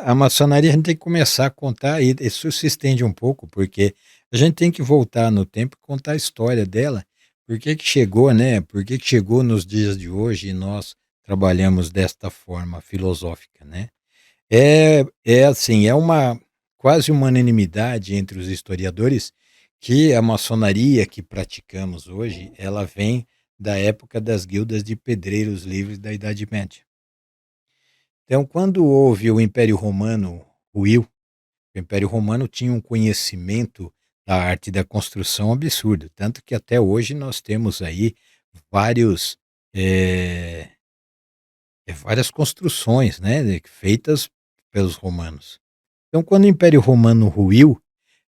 A maçonaria a gente tem que começar a contar, e isso se estende um pouco, porque a gente tem que voltar no tempo e contar a história dela, por que que chegou, né, por que que chegou nos dias de hoje e nós trabalhamos desta forma filosófica, né. É assim, é uma quase uma unanimidade entre os historiadores que a maçonaria que praticamos hoje, ela vem da época das guildas de pedreiros livres da Idade Média. Então, quando houve o Império Romano ruiu, o Império Romano tinha um conhecimento da arte da construção absurdo, tanto que até hoje nós temos aí vários, eh, várias construções, né, feitas pelos romanos. Então, quando o Império Romano ruiu,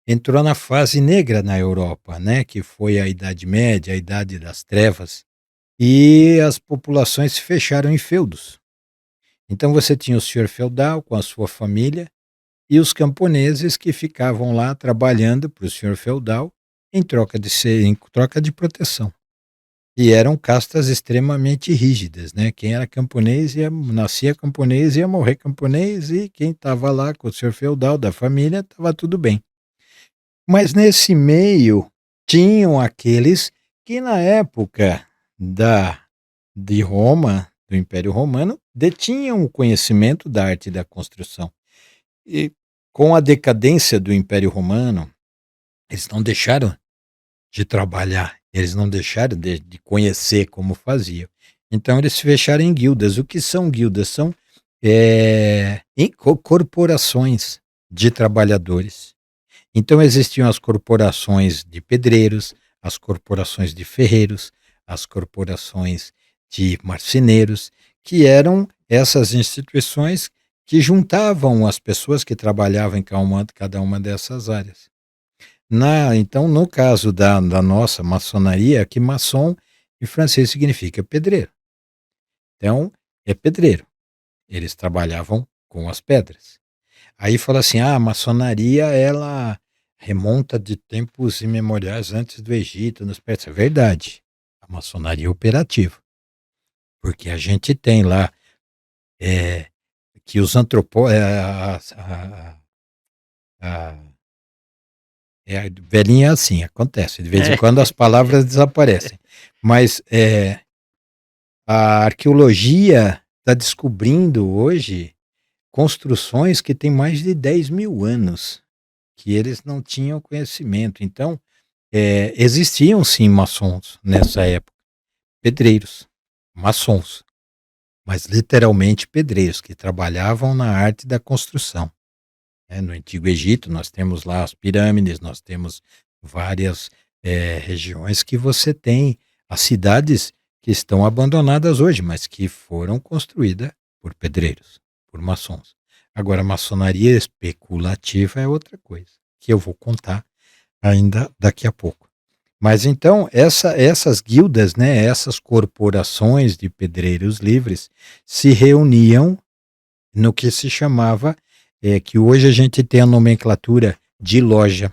entrou na fase negra na Europa, né, que foi a Idade Média, a Idade das Trevas, e as populações se fecharam em feudos. Então você tinha o senhor feudal com a sua família e os camponeses que ficavam lá trabalhando para o senhor feudal em troca de proteção. E eram castas extremamente rígidas, né? Quem era camponês nascia camponês, ia morrer camponês, e quem estava lá com o senhor feudal da família estava tudo bem. Mas nesse meio tinham aqueles que na época da de Roma, do Império Romano, detinham o conhecimento da arte da construção. E com a decadência do Império Romano, eles não deixaram de trabalhar, eles não deixaram de conhecer como faziam. Então eles se fecharam em guildas. O que são guildas? São corporações de trabalhadores. Então existiam as corporações de pedreiros, as corporações de ferreiros, as corporações de marceneiros, que eram essas instituições que juntavam as pessoas que trabalhavam em cada uma dessas áreas. Então, no caso da nossa maçonaria, que maçom em francês significa pedreiro. Então, é pedreiro. Eles trabalhavam com as pedras. Aí fala assim: "Ah, a maçonaria ela remonta de tempos imemoriais antes do Egito, nos persas". É verdade, a maçonaria é operativa, porque a gente tem lá, eh, que os antropó a velhinha é assim, acontece, de vez em É. quando as palavras desaparecem, mas, a arqueologia está descobrindo hoje construções que têm mais de 10.000 anos, que eles não tinham conhecimento. Então, existiam sim maçons nessa época, pedreiros, maçons, mas literalmente pedreiros que trabalhavam na arte da construção, né. No Antigo Egito nós temos lá as pirâmides, nós temos várias, regiões que você tem as cidades que estão abandonadas hoje, mas que foram construídas por pedreiros, por maçons. Agora a maçonaria especulativa é outra coisa, que eu vou contar ainda daqui a pouco. Mas então essas guildas, né, essas corporações de pedreiros livres se reuniam no que se chamava, que hoje a gente tem a nomenclatura de loja,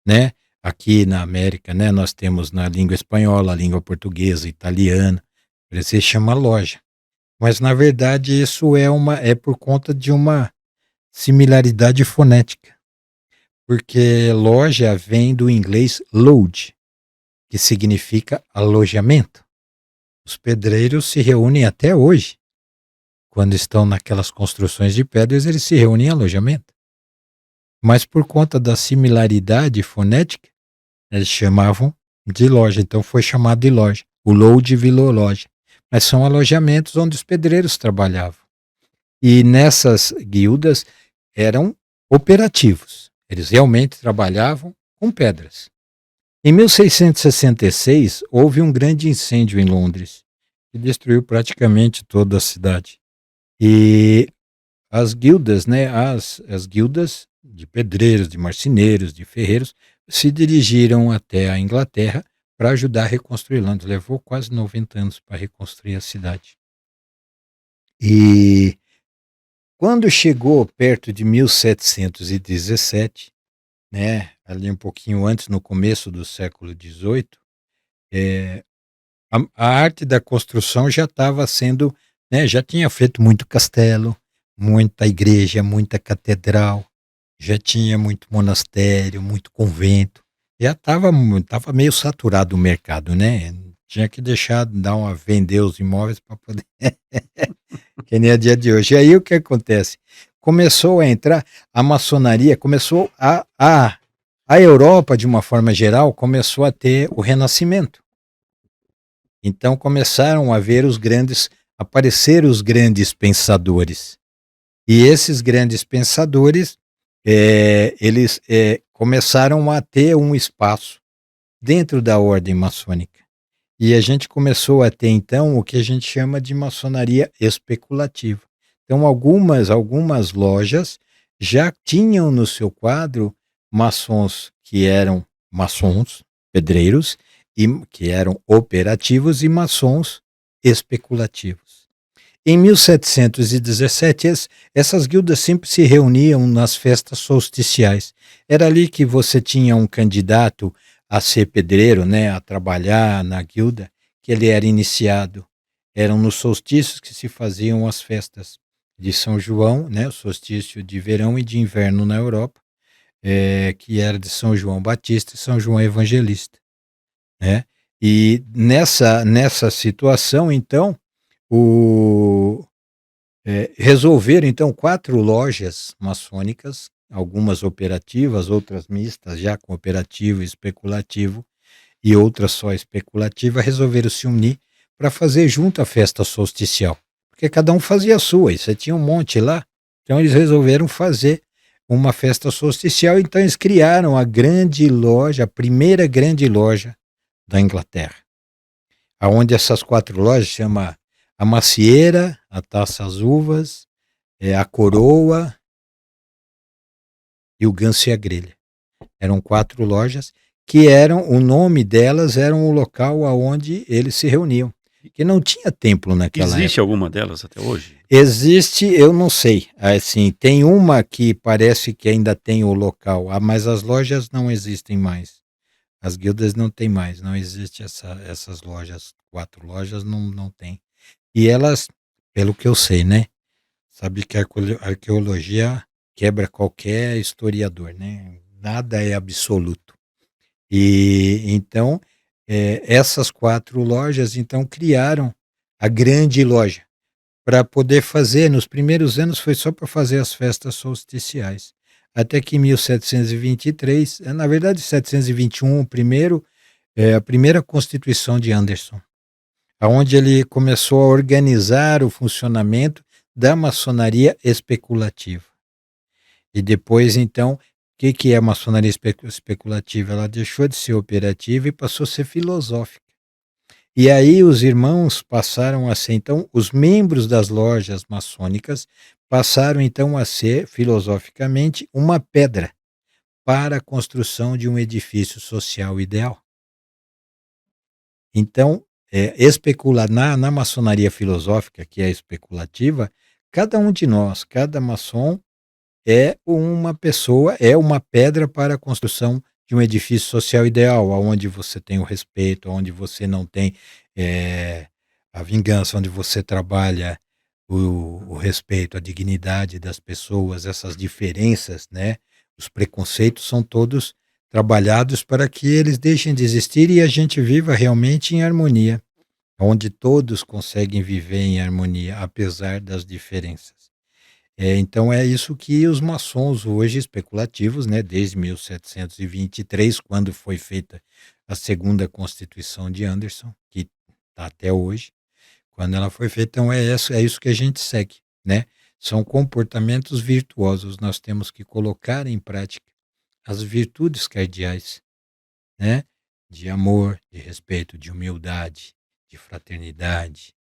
né. Aqui na América, né, nós temos na língua espanhola, a língua portuguesa, italiana, se chama loja. Mas na verdade isso é por conta de uma similaridade fonética, porque loja vem do inglês lodge, que significa alojamento. Os pedreiros se reúnem até hoje. Quando estão naquelas construções de pedras, eles se reúnem em alojamento. Mas por conta da similaridade fonética, eles chamavam de loja, então foi chamado de loja. O load virou loja. Mas são alojamentos onde os pedreiros trabalhavam. E nessas guildas eram operativos. Eles realmente trabalhavam com pedras. Em 1666, houve um grande incêndio em Londres, que destruiu praticamente toda a cidade. E as guildas, né, as guildas de pedreiros, de marceneiros, de ferreiros, se dirigiram até a Inglaterra para ajudar a reconstruir Londres. Levou quase 90 anos para reconstruir a cidade. E quando chegou perto de 1717, né, ali um pouquinho antes, no começo do século XVIII, eh, a arte da construção já estava sendo, né, já tinha feito muito castelo, muita igreja, muita catedral, já tinha muito monastério, muito convento. Já estava meio saturado o mercado, né? Tinha que deixar, vender os imóveis para poder, que nem a dia de hoje. E aí o que acontece? Começou a entrar a maçonaria, começou a Europa, de uma forma geral, começou a ter o Renascimento. Então começaram a ver aparecer os grandes pensadores. E esses grandes pensadores, eles começaram a ter um espaço dentro da ordem maçônica. E a gente começou a ter, então, o que a gente chama de maçonaria especulativa. Então, algumas lojas já tinham no seu quadro maçons que eram maçons, pedreiros, e que eram operativos, e maçons especulativos. Em 1717, essas guildas sempre se reuniam nas festas solsticiais. Era ali que você tinha um candidato a ser pedreiro, né, a trabalhar na guilda, que ele era iniciado. Eram nos solstícios que se faziam as festas de São João, né, o solstício de verão e de inverno na Europa, que era de São João Batista e São João Evangelista, né? E nessa situação, então, o resolveram, então, 4 lojas maçônicas, algumas operativas, outras mistas, já com operativo e especulativo, e outras só especulativa, resolveram se unir para fazer junto a festa solsticial. Porque cada um fazia a sua, e você tinha um monte lá, então eles resolveram fazer uma festa solsticial, então eles criaram a grande loja, a primeira grande loja da Inglaterra, aonde essas 4 lojas chama a Macieira, a Taça às Uvas, a Coroa e o Ganso e a Grelha. Eram 4 lojas que o nome delas era o local aonde eles se reuniam, que não tinha templo naquela Existe época. alguma delas até hoje? Existe, eu não sei, assim, tem uma que parece que ainda tem o local, mas as lojas não existem mais. As guildas não tem mais, não existe essas lojas, 4 lojas não tem. E elas, pelo que eu sei, né? Sabe que a arqueologia quebra qualquer historiador, né? Nada é absoluto. E então, essas 4 lojas então criaram a grande loja para poder fazer. Nos primeiros anos foi só para fazer as festas solsticiais. Até que em 1723, na verdade 721, a primeira Constituição de Anderson, aonde ele começou a organizar o funcionamento da maçonaria especulativa. E depois, então, o que é a maçonaria especulativa? Ela deixou de ser operativa e passou a ser filosófica. E aí os irmãos passaram a ser, então, os membros das lojas maçônicas passaram, então, a ser, filosoficamente, uma pedra para a construção de um edifício social ideal. Então, na maçonaria filosófica, que é especulativa, cada um de nós, cada maçom, é uma pessoa, é uma pedra para a construção de um edifício social ideal, onde você tem o respeito, onde você não tem a vingança, onde você trabalha o respeito, a dignidade das pessoas, essas diferenças, né? Os preconceitos são todos trabalhados para que eles deixem de existir e a gente viva realmente em harmonia, onde todos conseguem viver em harmonia, apesar das diferenças. Então é isso que os maçons hoje especulativos, né, desde 1723, quando foi feita a segunda Constituição de Anderson, que está até hoje, quando ela foi feita, então é isso que a gente segue, né? São comportamentos virtuosos, nós temos que colocar em prática as virtudes cardeais, né? De amor, de respeito, de humildade, de fraternidade,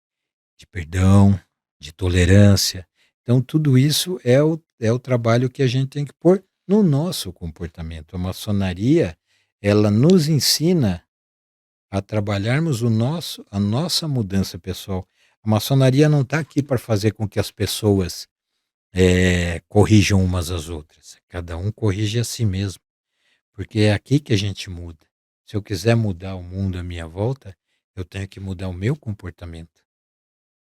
de perdão, de tolerância. Então, tudo isso é o trabalho que a gente tem que pôr no nosso comportamento. A maçonaria, ela nos ensina a trabalharmos a nossa mudança pessoal. A maçonaria não está aqui para fazer com que as pessoas corrijam umas às outras. Cada um corrige a si mesmo, porque é aqui que a gente muda. Se eu quiser mudar o mundo à minha volta, eu tenho que mudar o meu comportamento.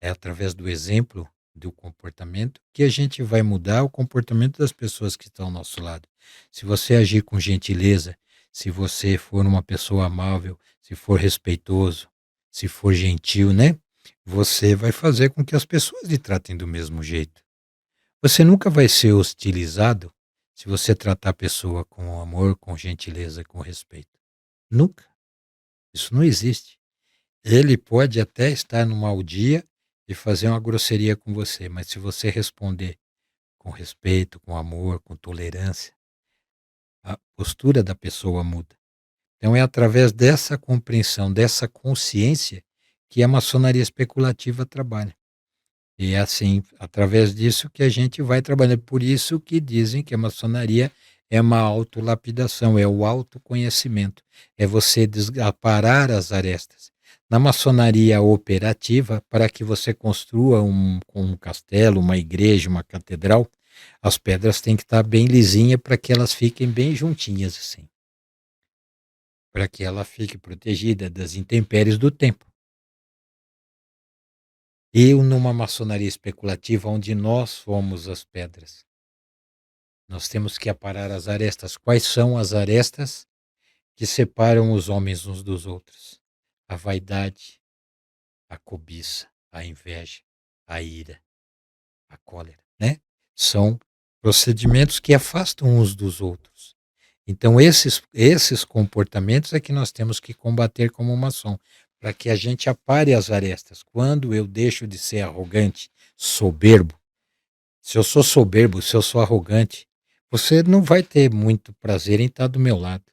É através do exemplo do comportamento que a gente vai mudar o comportamento das pessoas que estão ao nosso lado. Se você agir com gentileza, se você for uma pessoa amável, se for respeitoso, se for gentil, né? Você vai fazer com que as pessoas lhe tratem do mesmo jeito. Você nunca vai ser hostilizado se você tratar a pessoa com amor, com gentileza, com respeito. Nunca. Isso não existe. Ele pode até estar num mau dia e fazer uma grosseria com você, mas se você responder com respeito, com amor, com tolerância, a postura da pessoa muda. Então é através dessa compreensão, dessa consciência que a maçonaria especulativa trabalha. E é assim, através disso que a gente vai trabalhando. Por isso que dizem que a maçonaria é uma autolapidação, é o autoconhecimento, é você aparar as arestas. Na maçonaria operativa, para que você construa um castelo, uma igreja, uma catedral, as pedras têm que estar bem lisinhas para que elas fiquem bem juntinhas assim, para que ela fique protegida das intempéries do tempo. Eu numa maçonaria especulativa onde nós somos as pedras. Nós temos que aparar as arestas. Quais são as arestas que separam os homens uns dos outros? A vaidade, a cobiça, a inveja, a ira, a cólera, né? São procedimentos que afastam uns dos outros. Então esses comportamentos é que nós temos que combater como maçom, para que a gente apare as arestas. Quando eu deixo de ser arrogante, soberbo, se eu sou soberbo, se eu sou arrogante, você não vai ter muito prazer em estar do meu lado.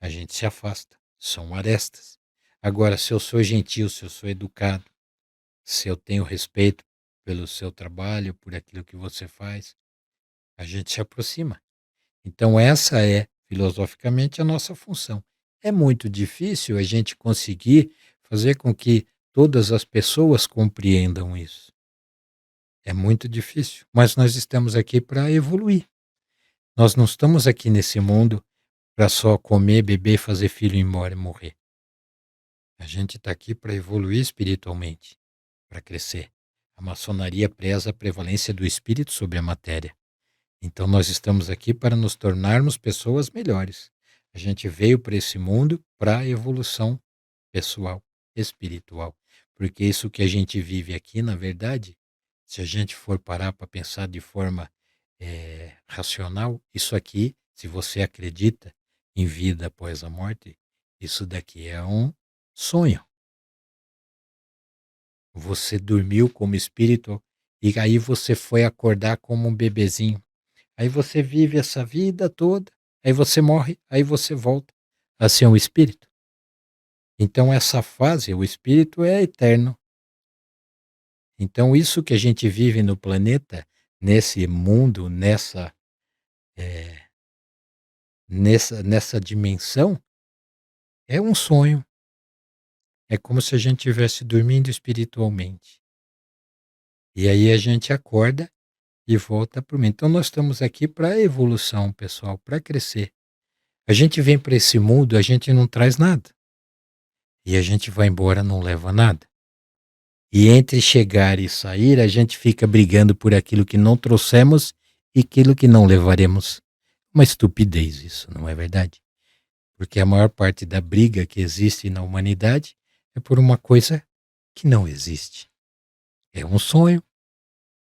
A gente se afasta. São arestas. Agora, se eu sou gentil, se eu sou educado, se eu tenho respeito pelo seu trabalho, por aquilo que você faz, a gente se aproxima. Então, essa é, filosoficamente, a nossa função. É muito difícil a gente conseguir fazer com que todas as pessoas compreendam isso. É muito difícil, mas nós estamos aqui para evoluir. Nós não estamos aqui nesse mundo para só comer, beber, fazer filho ir embora e morrer. A gente está aqui para evoluir espiritualmente, para crescer. A maçonaria preza a prevalência do espírito sobre a matéria. Então nós estamos aqui para nos tornarmos pessoas melhores. A gente veio para esse mundo para a evolução pessoal, espiritual. Porque isso que a gente vive aqui, na verdade, se a gente for parar para pensar de forma racional, isso aqui, se você acredita em vida após a morte, isso daqui é um sonho. Você dormiu como espírito e aí você foi acordar como um bebezinho. Aí você vive essa vida toda, aí você morre, aí você volta a ser um espírito. Então essa fase, o espírito é eterno. Então isso que a gente vive no planeta, nesse mundo, eh, nessa dimensão, é um sonho. É como se a gente estivesse dormindo espiritualmente. E aí a gente acorda e volta para o mundo. Então nós estamos aqui para a evolução, pessoal, para crescer. A gente vem para esse mundo, a gente não traz nada. E a gente vai embora, não leva nada. E entre chegar e sair, a gente fica brigando por aquilo que não trouxemos e aquilo que não levaremos. Uma estupidez isso, não é verdade? Porque a maior parte da briga que existe na humanidade é por uma coisa que não existe. É um sonho,